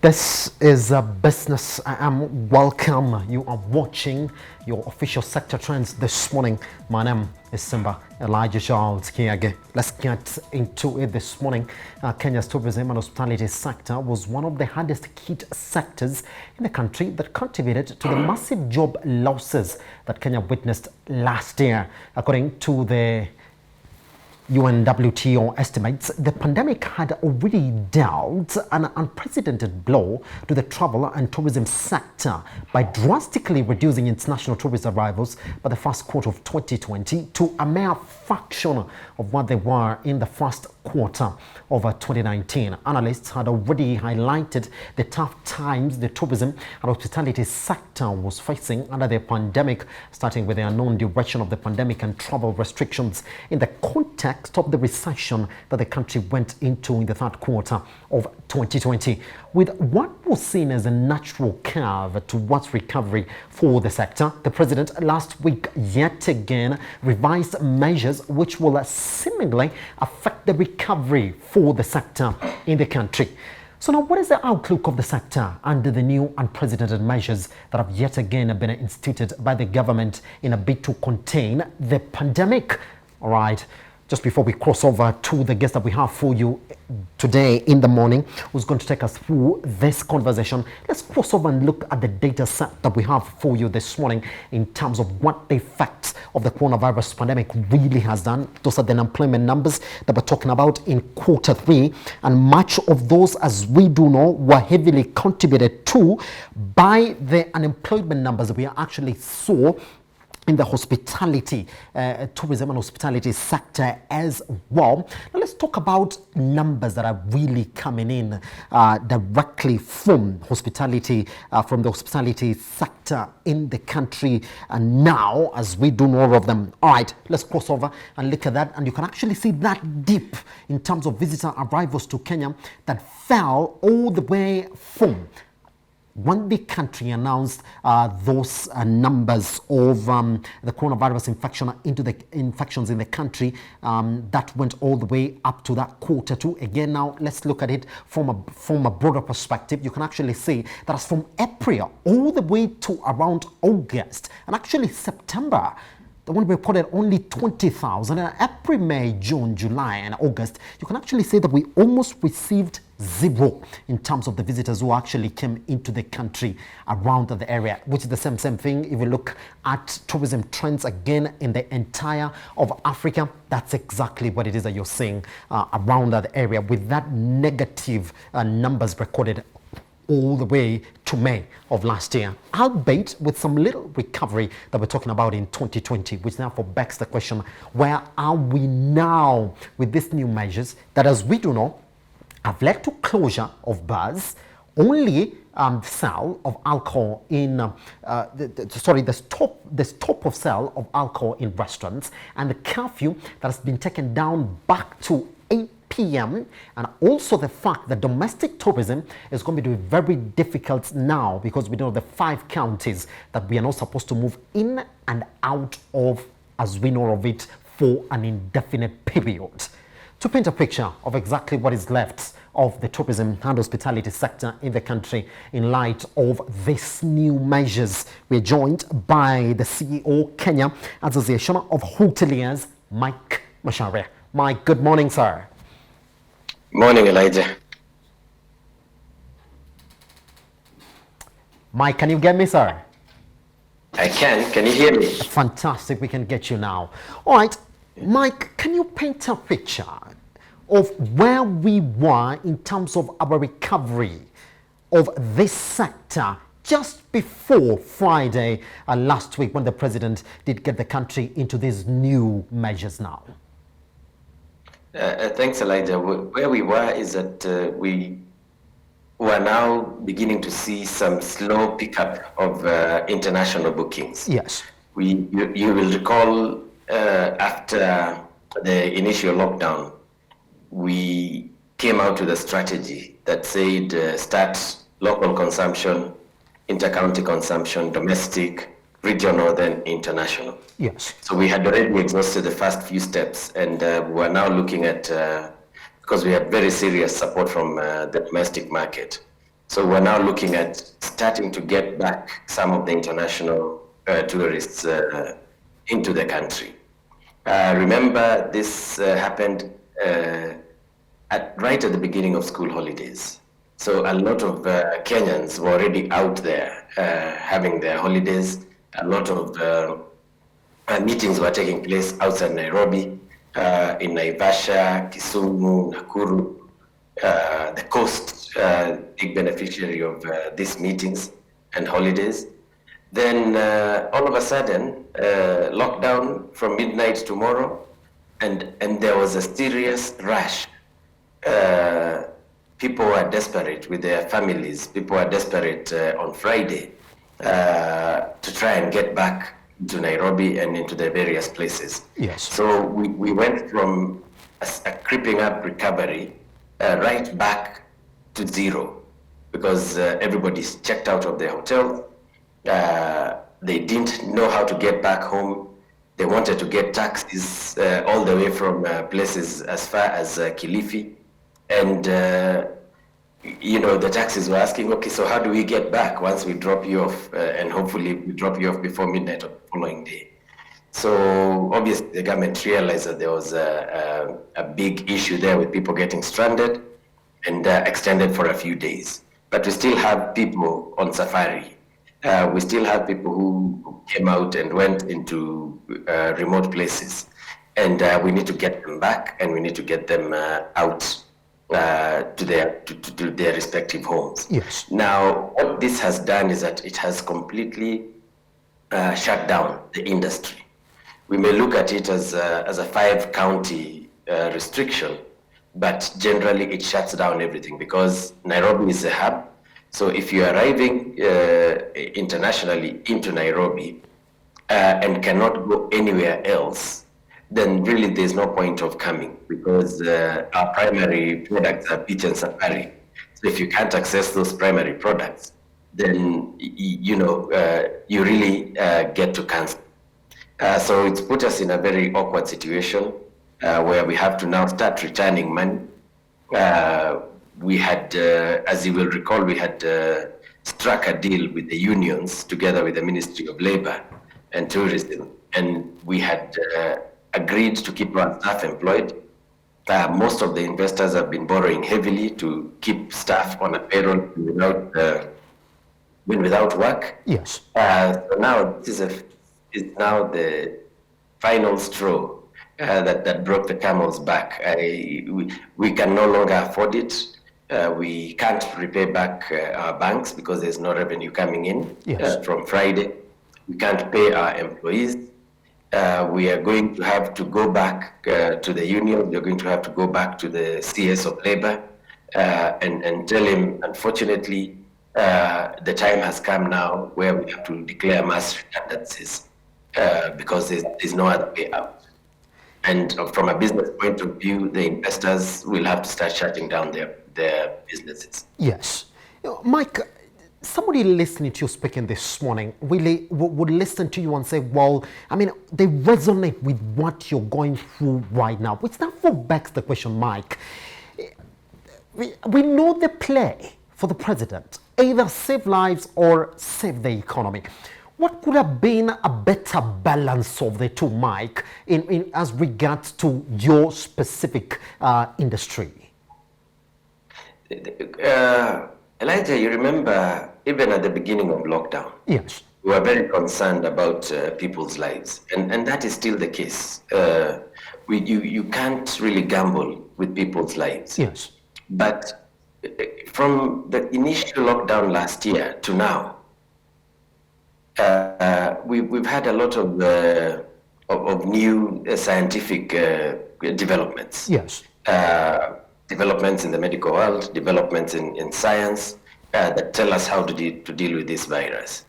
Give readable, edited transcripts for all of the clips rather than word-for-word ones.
This is a business. I am welcome. You are watching your official sector trends this morning. My name is Simba Elijah Charles Kiage. Let's get into it this morning. Kenya's tourism and hospitality sector was one of the hardest hit sectors in the country that contributed to the massive job losses that Kenya witnessed last year. According to the UNWTO estimates, the pandemic had already dealt an unprecedented blow to the travel and tourism sector by drastically reducing international tourist arrivals by the first quarter of 2020 to a mere fraction of what they were in the first quarter of 2019. Analysts had already highlighted the tough times the tourism and hospitality sector was facing under the pandemic, starting with the unknown duration of the pandemic and travel restrictions in the context of the recession that the country went into in the third quarter of 2020, with what was seen as a natural curve towards recovery for the sector. The president last week yet again revised measures which will seemingly affect the recovery for the sector in the country. So now, what is the outlook of the sector under the new unprecedented measures that have yet again been instituted by the government in a bid to contain the pandemic? All right. Just before we cross over to the guest that we have for you today in the morning, who's going to take us through this conversation, let's cross over and look at the data set that we have for you this morning in terms of what the effects of the coronavirus pandemic really has done. Those are the unemployment numbers that we're talking about in quarter three, and much of those, as we do know, were heavily contributed to by the unemployment numbers that we actually saw in the hospitality, tourism and hospitality sector as well. Now let's talk about numbers that are really coming in directly from hospitality, from the hospitality sector in the country now, as we do know of them. All right, let's cross over and look at that. And you can actually see that dip in terms of visitor arrivals to Kenya that fell all the way from when the country announced those numbers of the coronavirus infections in the country, that went all the way up to that quarter two. Again, now let's look at it from a broader perspective. You can actually see that as from April all the way to around August and actually September, the one reported only 20,000. In April, May, June, July, and August, you can actually say that we almost received zero in terms of the visitors who actually came into the country around the area, which is the same thing. If we look at tourism trends again in the entire of Africa, that's exactly what it is that you're seeing around that area, with that negative numbers recorded all the way to May of last year, albeit with some little recovery that we're talking about in 2020, which therefore begs the question, where are we now with these new measures that, as we do know, have led to closure of bars, only sale of alcohol in, the stop of sale of alcohol in restaurants, and the curfew that has been taken down back to 8 p.m. and also the fact that domestic tourism is going to be very difficult now because we know the 5 counties that we are not supposed to move in and out of, as we know of it, for an indefinite period. To paint a picture of exactly what is left of the tourism and hospitality sector in the country in light of these new measures, we're joined by the CEO, Kenya Association of Hoteliers, Mike Macharia. Mike, good morning, sir. Morning, Elijah. Mike, can you get me, sir? I can. Can you hear me? Fantastic. We can get you now. All right. Mike, can you paint a picture of where we were in terms of our recovery of this sector just before Friday last week, when the president did get the country into these new measures now? Thanks, Elijah. Where we were is that we were now beginning to see some slow pickup of international bookings. Yes. You will recall after the initial lockdown, we came out with a strategy that said start local consumption, intercounty consumption, domestic, regional, then international. Yes. So we had already exhausted the first few steps, and we're now looking at, because we have very serious support from the domestic market, So we're now looking at starting to get back some of the international tourists into the country. Remember, this happened right at the beginning of school holidays. So a lot of Kenyans were already out there having their holidays. A lot of meetings were taking place outside Nairobi, in Naivasha, Kisumu, Nakuru, the coast, big beneficiary of these meetings and holidays. Then all of a sudden, lockdown from midnight tomorrow, and there was a serious rush. People were desperate with their families. People were desperate on Friday to try and get back to Nairobi and into the various places. Yes. So we went from a creeping up recovery right back to zero, because everybody's checked out of their hotel. They didn't know how to get back home. They wanted to get taxis all the way from places as far as Kilifi. And, the taxis were asking, okay, so how do we get back once we drop you off? And hopefully we drop you off before midnight of the following day. So obviously the government realized that there was a big issue there with people getting stranded, and extended for a few days. But we still have people on safari. We still have people who came out and went into remote places. And we need to get them back, and we need to get them out to their respective homes. Yes. Now, what this has done is that it has completely shut down the industry. We may look at it as a 5-county restriction, but generally it shuts down everything, because Nairobi is a hub. So if you're arriving internationally into Nairobi and cannot go anywhere else, then really there's no point of coming, because our primary products are beach and safari. So if you can't access those primary products, then you really get to cancel. So it's put us in a very awkward situation where we have to now start returning money. We had, as you will recall, we had struck a deal with the unions together with the Ministry of Labor and Tourism, and we had agreed to keep our staff employed. Most of the investors have been borrowing heavily to keep staff on a payroll without work. Yes. So now this is now the final straw that broke the camel's back. We can no longer afford it. We can't repay back our banks because there's no revenue coming in. Yes. From Friday. We can't pay our employees. We are going to have to go back to the union. We are going to have to go back to the CS of Labor and tell him, unfortunately, the time has come now where we have to declare mass redundancies because there's no other way out. And from a business point of view, the investors will have to start shutting down their businesses. Yes. Mike, somebody listening to you speaking this morning really would listen to you and say, well, I mean, they resonate with what you're going through right now, which therefore begs the question, Mike. We know the play for the president, either save lives or save the economy. What could have been a better balance of the two, Mike, in as regards to your specific industry? Elijah, you remember even at the beginning of lockdown, Yes. we were very concerned about people's lives, and that is still the case. You can't really gamble with people's lives. Yes. But from the initial lockdown last year to now, we've had a lot of new scientific developments. Yes. Developments in the medical world, developments in science that tell us how to deal with this virus.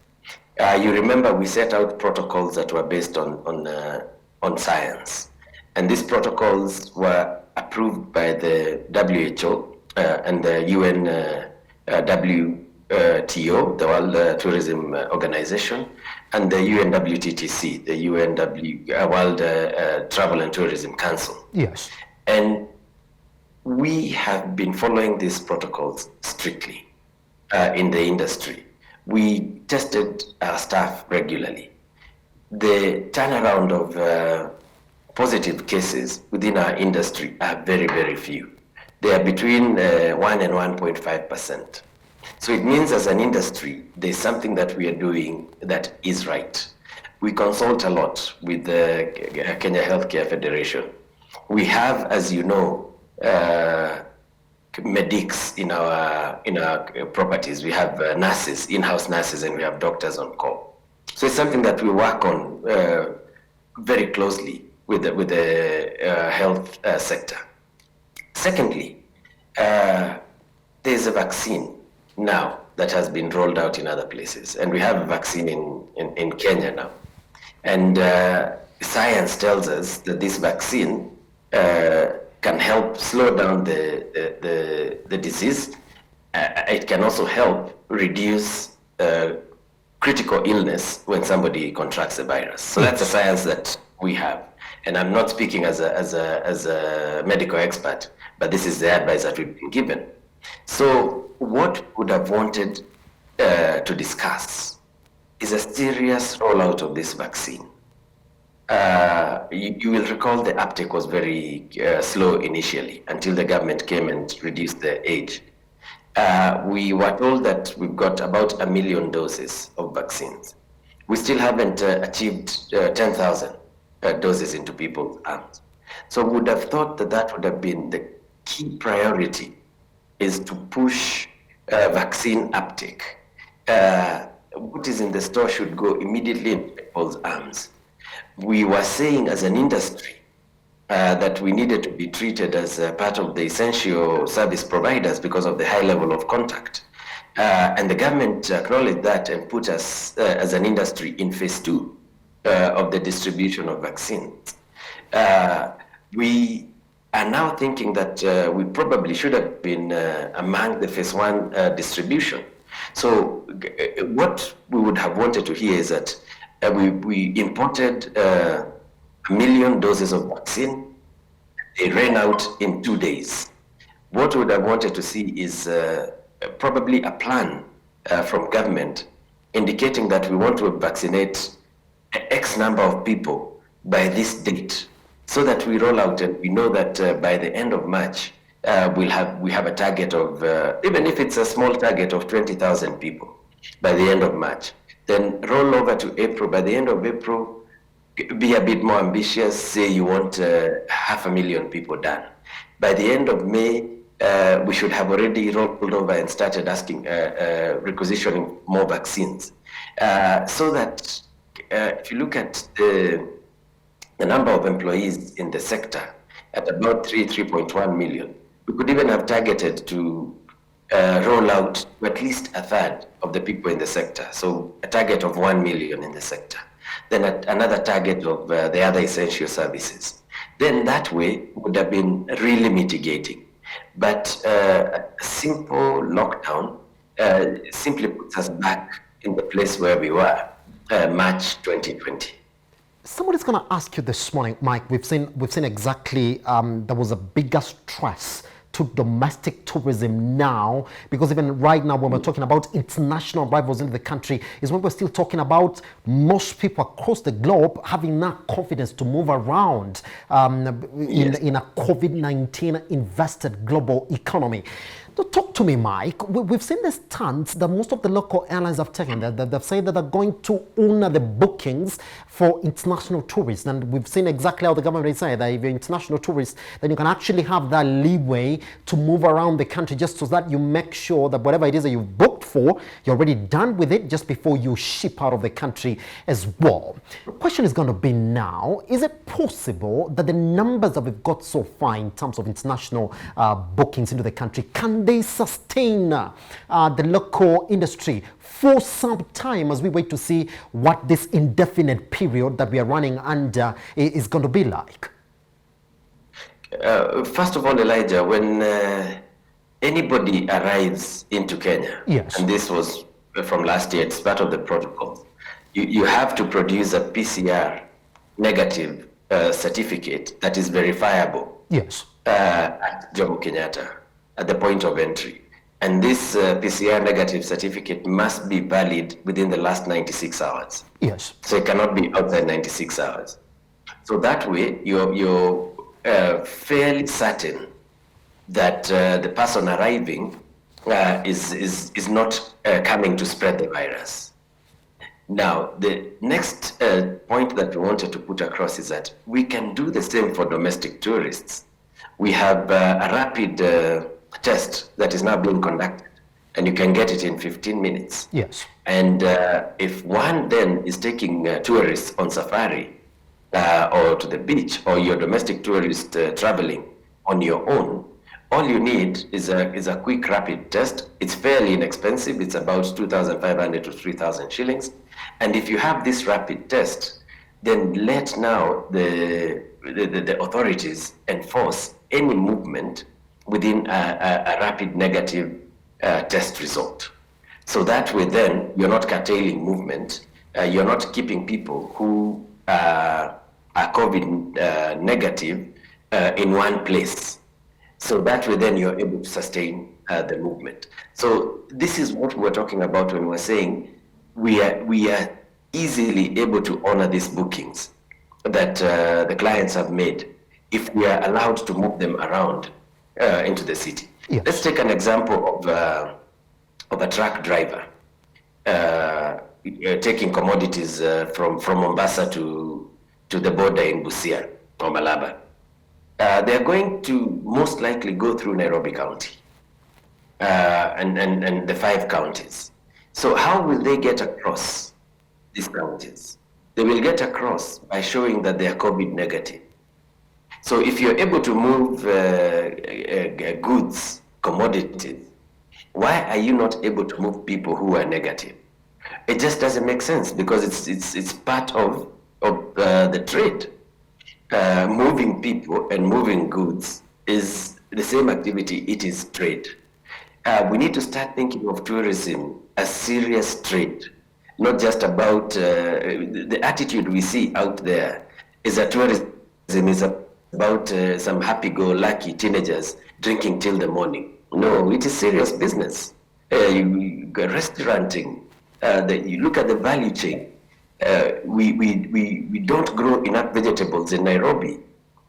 You remember we set out protocols that were based on science, and these protocols were approved by the WHO and the UNWTO, the World Tourism Organization, and the UNWTTC, the World Travel and Tourism Council. Yes. And we have been following these protocols strictly. in the industry. We tested our staff regularly. The turnaround of positive cases within our industry are very, very few. They are between 1 and 1.5%. So it means as an industry, there's something that we are doing that is right. We consult a lot with the Kenya Healthcare Federation. We have, as you know, medics in our properties. We have nurses, in-house nurses, and we have doctors on call. So it's something that we work on very closely with the health sector. Secondly, there's a vaccine now that has been rolled out in other places, and we have a vaccine in Kenya now. And science tells us that this vaccine can help slow down the disease. It can also help reduce critical illness when somebody contracts the virus. So that's a science that we have. And I'm not speaking as a medical expert, but this is the advice that we've been given. So what we would have wanted to discuss is a serious rollout of this vaccine. You will recall the uptake was very slow initially until the government came and reduced the age. We were told that we've got about 1 million doses of vaccines. We still haven't achieved 10,000 doses into people's arms. So we would have thought that that would have been the key priority, is to push vaccine uptake. What is in the store should go immediately into people's arms. We were saying as an industry that we needed to be treated as a part of the essential service providers because of the high level of contact. And the government acknowledged that and put us as an industry in phase 2 of the distribution of vaccines. We are now thinking that we probably should have been among the phase 1 distribution. So what we would have wanted to hear is that we imported 1 million doses of vaccine. They ran out in 2 days. What we would have wanted to see is probably a plan from government indicating that we want to vaccinate X number of people by this date, so that we roll out and we know that by the end of March we have a target of even if it's a small target of 20,000 people by the end of March. Then roll over to April. By the end of April, be a bit more ambitious. Say you want 500,000 people done. By the end of May, we should have already rolled over and started asking, requisitioning more vaccines, so that if you look at the number of employees in the sector at about 3.1 million, we could even have targeted to roll out to at least a third of the people in the sector. So a target of 1 million in the sector. Then another target of the other essential services. Then that way would have been really mitigating. But a simple lockdown simply puts us back in the place where we were March 2020. Somebody's going to ask you this morning, Mike. We've seen exactly there was a bigger stress to domestic tourism now, because even right now when we're talking about international arrivals into the country is when we're still talking about most people across the globe having now confidence to move around in a COVID-19 invested global economy. So talk to me, Mike. We've seen the stance that most of the local airlines have taken, that they've said that they're going to honor the bookings for international tourists. And we've seen exactly how the government is saying that if you're international tourists, then you can actually have that leeway to move around the country, just so that you make sure that whatever it is that you've booked for, you're already done with it just before you ship out of the country as well. The question is going to be now, is it possible that the numbers that we've got so far in terms of international bookings into the country, can they sustain the local industry for some time as we wait to see what this indefinite period that we are running under is going to be like? First of all, Elijah, when anybody arrives into Kenya, yes, and this was from last year, it's part of the protocol, you have to produce a PCR negative certificate that is verifiable, yes, at Jomo Kenyatta at the point of entry. And this PCR negative certificate must be valid within the last 96 hours. Yes. So it cannot be outside 96 hours. So that way, you're fairly certain that the person arriving is not coming to spread the virus. Now, the next point that we wanted to put across is that we can do the same for domestic tourists. We have a rapid test that is now being conducted, and you can get it in 15 minutes. Yes. And if one then is taking tourists on safari or to the beach, or your domestic tourist traveling on your own, all you need is a quick rapid test. It's fairly inexpensive. It's about 2,500 to 3,000 shillings. And if you have this rapid test, then let now the authorities enforce any movement within a rapid negative test result. So that way then you're not curtailing movement, you're not keeping people who are COVID negative in one place. So that way then you're able to sustain the movement. So this is what we're talking about when we're saying we are easily able to honor these bookings that the clients have made if we are allowed to move them around into the city. Yes. Let's take an example of a truck driver taking commodities from Mombasa to the border in Busia or Malaba. They're going to most likely go through Nairobi County and the 5 counties. So how will they get across these counties? They will get across by showing that they are COVID negative. So if you're able to move goods, commodities, why are you not able to move people who are negative? It just doesn't make sense, because it's part of the trade. Moving people and moving goods is the same activity. It is trade. We need to start thinking of tourism as serious trade, not just about the attitude we see out there is that tourism is about some happy-go-lucky teenagers drinking till the morning. No, it is serious business. Restauranting, you look at the value chain. We don't grow enough vegetables in Nairobi.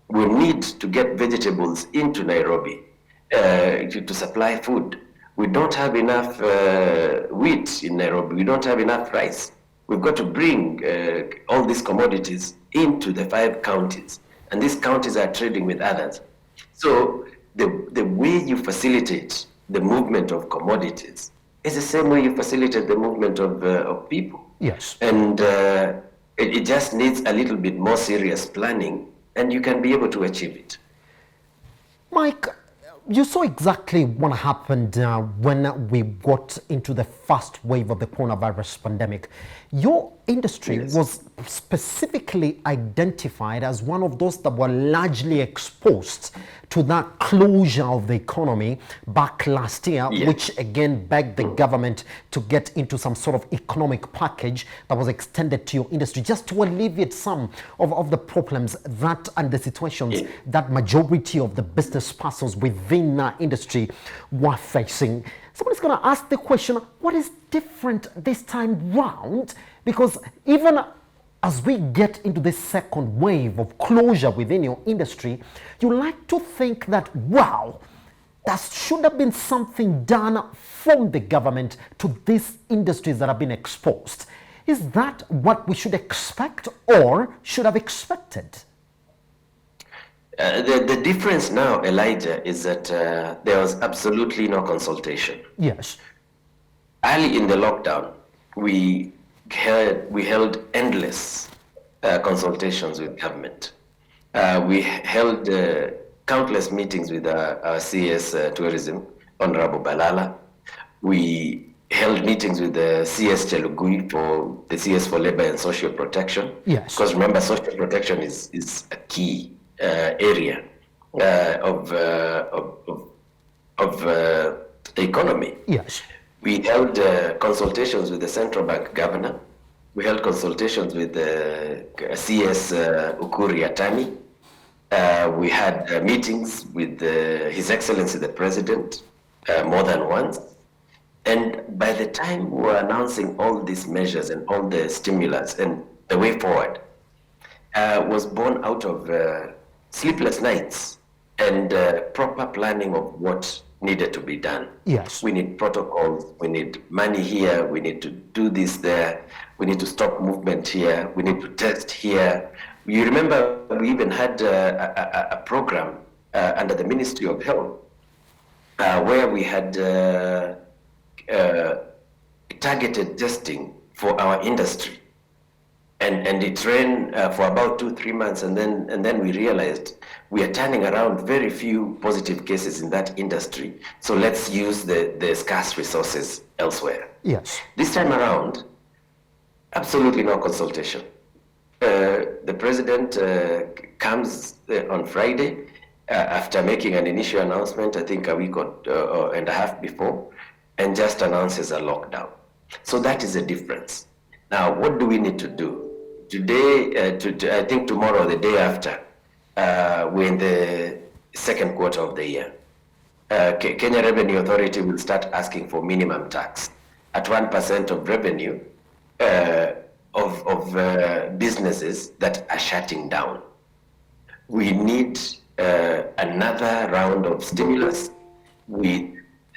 We need to get vegetables into Nairobi to supply food. We don't have enough wheat in Nairobi. We don't have enough rice. We've got to bring all these commodities into the 5 counties, and these counties are trading with others. So the way you facilitate the movement of commodities is the same way you facilitate the movement of people. Yes. And it just needs a little bit more serious planning, and you can be able to achieve it. Mike, you saw exactly what happened when we got into the first wave of the coronavirus pandemic. Your industry Yes. was specifically identified as one of those that were largely exposed to that closure of the economy back last year, Yes. which again begged the government to get into some sort of economic package that was extended to your industry just to alleviate some of the problems that and the situations Yeah. that majority of the business persons within our industry were facing. Somebody's going to ask the question, what is different this time round? Because even as we get into this second wave of closure within your industry, you like to think that, wow, there should have been something done from the government to these industries that have been exposed. Is that what we should expect or should have expected? The difference now, Elijah, is that there was absolutely no consultation. Yes. Early in the lockdown, we held endless consultations with government. We held countless meetings with our CS Tourism, Honorable Balala. We held meetings with the CS Chelugui for the CS for Labor and Social Protection. Yes. Because remember, social protection is a key area of the economy. Yes. We held consultations with the central bank governor. We held consultations with the CS Ukuri Atani. We had meetings with His Excellency the President more than once. And by the time we were announcing all these measures and all the stimulus and the way forward, was born out of sleepless nights and proper planning of what needed to be done. Yes. We need protocols, we need money here, we need to do this there, we need to stop movement here, we need to test here. You remember we even had a program under the Ministry of Health where we had targeted testing for our industry. And it ran for about 2-3 months, and then we realized we are turning around very few positive cases in that industry. So let's use the scarce resources elsewhere. Yes. This time around, absolutely no consultation. The president comes on Friday after making an initial announcement, I think a week and a half before, and just announces a lockdown. So that is a difference. Now, what do we need to do? Today, I think tomorrow or the day after, we're in the second quarter of the year. Kenya Revenue Authority will start asking for minimum tax at 1% of revenue of businesses that are shutting down. We need another round of stimulus. We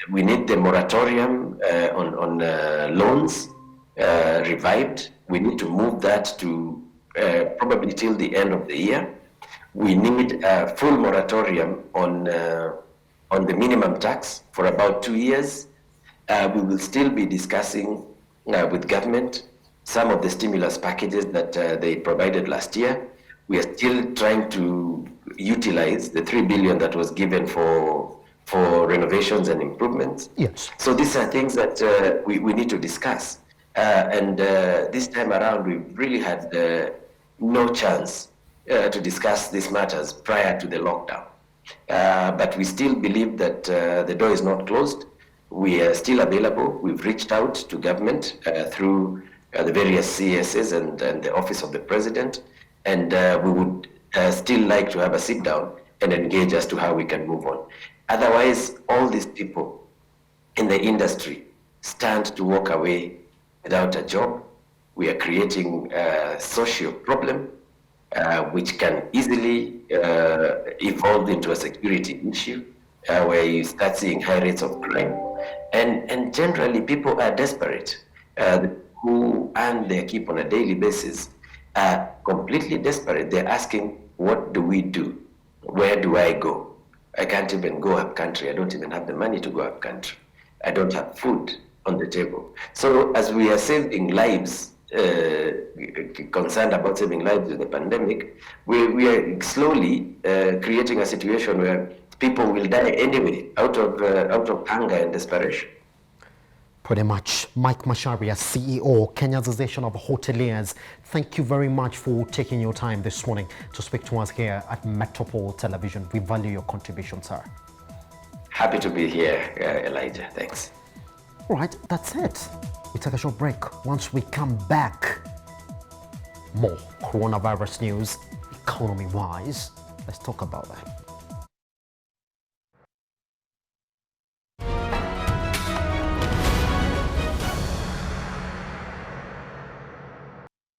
need the moratorium on loans revived. We need to move that to probably till the end of the year. We need a full moratorium on the minimum tax for about 2 years. We will still be discussing with government some of the stimulus packages that they provided last year. We are still trying to utilize the 3 billion that was given for renovations and improvements. Yes. So these are things that we need to discuss. And this time around, we really had no chance to discuss these matters prior to the lockdown. But we still believe that the door is not closed. We are still available. We've reached out to government through the various CSs and the Office of the President. And we would still like to have a sit down and engage as to how we can move on. Otherwise, all these people in the industry stand to walk away without a job. We are creating a social problem which can easily evolve into a security issue where you start seeing high rates of crime. And generally, people are desperate. Who earn their keep on a daily basis are completely desperate. They're asking, what do we do? Where do I go? I can't even go up country. I don't even have the money to go up country. I don't have food on the table. So as we are saving lives, concerned about saving lives with the pandemic, we are slowly creating a situation where people will die anyway out of hunger and desperation. Pretty much. Mike Macharia, CEO, Kenya Association of Hoteliers, thank you very much for taking your time this morning to speak to us here at Metropole Television. We value your contribution, sir. Happy to be here, Elijah. Thanks. All right, that's it. We take a short break. Once we come back, more coronavirus news, economy-wise. Let's talk about that.